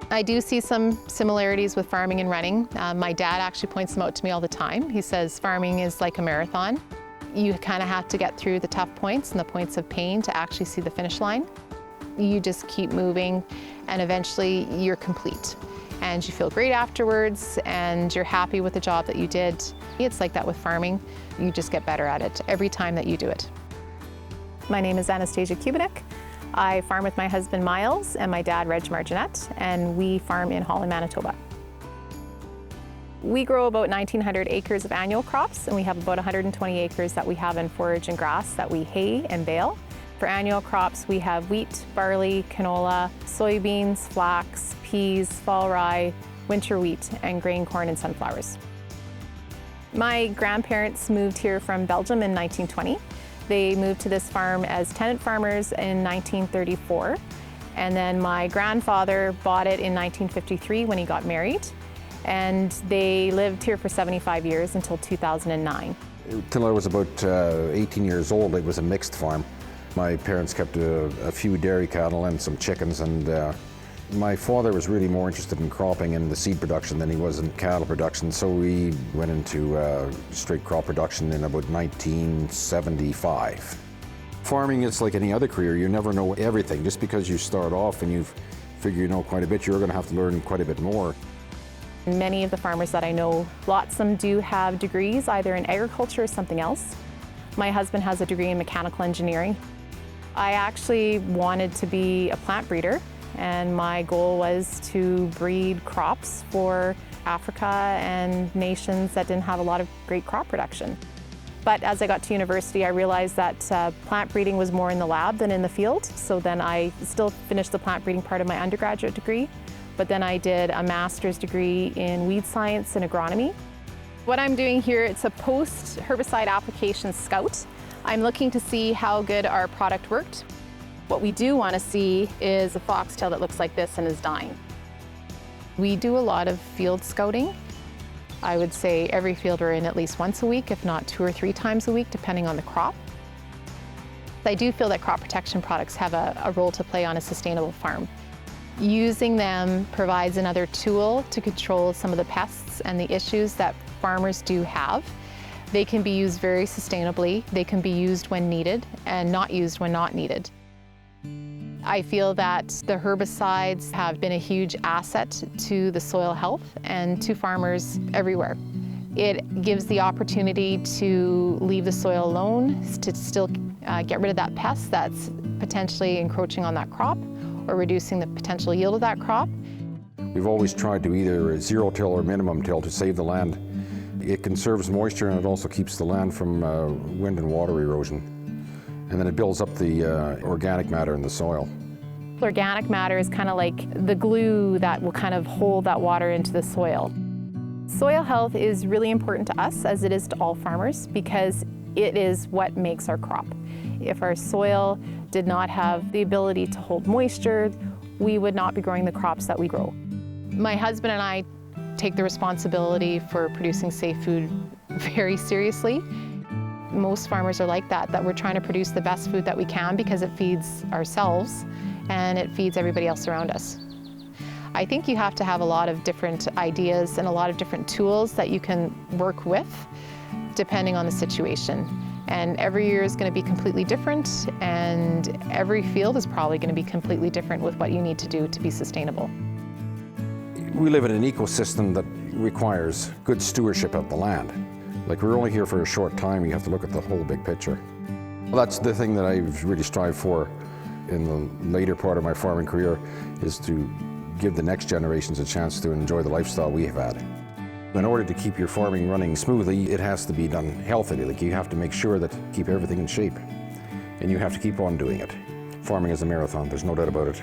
I do see some similarities with farming and running. My dad actually points them out to me all the time. He says farming is like a marathon. You kind of have to get through the tough points and the points of pain to actually see the finish line. You just keep moving and eventually you're complete. And you feel great afterwards and you're happy with the job that you did. It's like that with farming. You just get better at it every time that you do it. My name is Anastasia Kubinec. I farm with my husband Myles and my dad Reg and we farm in Holland, Manitoba. We grow about 1,900 acres of annual crops and we have about 120 acres that we have in forage and grass that we hay and bale. For annual crops we have wheat, barley, canola, soybeans, flax, peas, fall rye, winter wheat and grain corn and sunflowers. My grandparents moved here from Belgium in 1920. They moved to this farm as tenant farmers in 1934, and then my grandfather bought it in 1953 when he got married, and they lived here for 75 years until 2009. Till I was about 18 years old, it was a mixed farm. My parents kept a few dairy cattle and some chickens, and my father was really more interested in cropping and the seed production than he was in cattle production, so we went into straight crop production in about 1975. Farming is like any other career. You never know everything. Just because you start off and you figure you know quite a bit, you're going to have to learn quite a bit more. Many of the farmers that I know, lots of them do have degrees either in agriculture or something else. My husband has a degree in mechanical engineering. I actually wanted to be a plant breeder, and my goal was to breed crops for Africa and nations that didn't have a lot of great crop production. But as I got to university, I realized that plant breeding was more in the lab than in the field. So then I still finished the plant breeding part of my undergraduate degree, but then I did a master's degree in weed science and agronomy. What I'm doing here, it's a post-herbicide application scout. I'm looking to see how good our product worked. What we do want to see is a foxtail that looks like this and is dying. We do a lot of field scouting. I would say every field we're in at least once a week, if not 2 or 3 times a week, depending on the crop. I do feel that crop protection products have a role to play on a sustainable farm. Using them provides another tool to control some of the pests and the issues that farmers do have. They can be used very sustainably. They can be used when needed and not used when not needed. I feel that the herbicides have been a huge asset to the soil health and to farmers everywhere. It gives the opportunity to leave the soil alone, to still get rid of that pest that's potentially encroaching on that crop or reducing the potential yield of that crop. We've always tried to either zero-till or minimum till to save the land. It conserves moisture and it also keeps the land from wind and water erosion. And then it builds up the organic matter in the soil. Organic matter is kind of like the glue that will kind of hold that water into the soil. Soil health is really important to us, as it is to all farmers, because it is what makes our crop. If our soil did not have the ability to hold moisture, we would not be growing the crops that we grow. My husband and I take the responsibility for producing safe food very seriously. Most farmers are like that we're trying to produce the best food that we can because it feeds ourselves and it feeds everybody else around us. I think you have to have a lot of different ideas and a lot of different tools that you can work with depending on the situation. And every year is going to be completely different, and every field is probably going to be completely different with what you need to do to be sustainable. We live in an ecosystem that requires good stewardship of the land. Like, we're only here for a short time, you have to look at the whole big picture. Well, that's the thing that I've really strived for in the later part of my farming career, is to give the next generations a chance to enjoy the lifestyle we have had. In order to keep your farming running smoothly, it has to be done healthily. Like, you have to make sure that keep everything in shape, and you have to keep on doing it. Farming is a marathon, there's no doubt about it.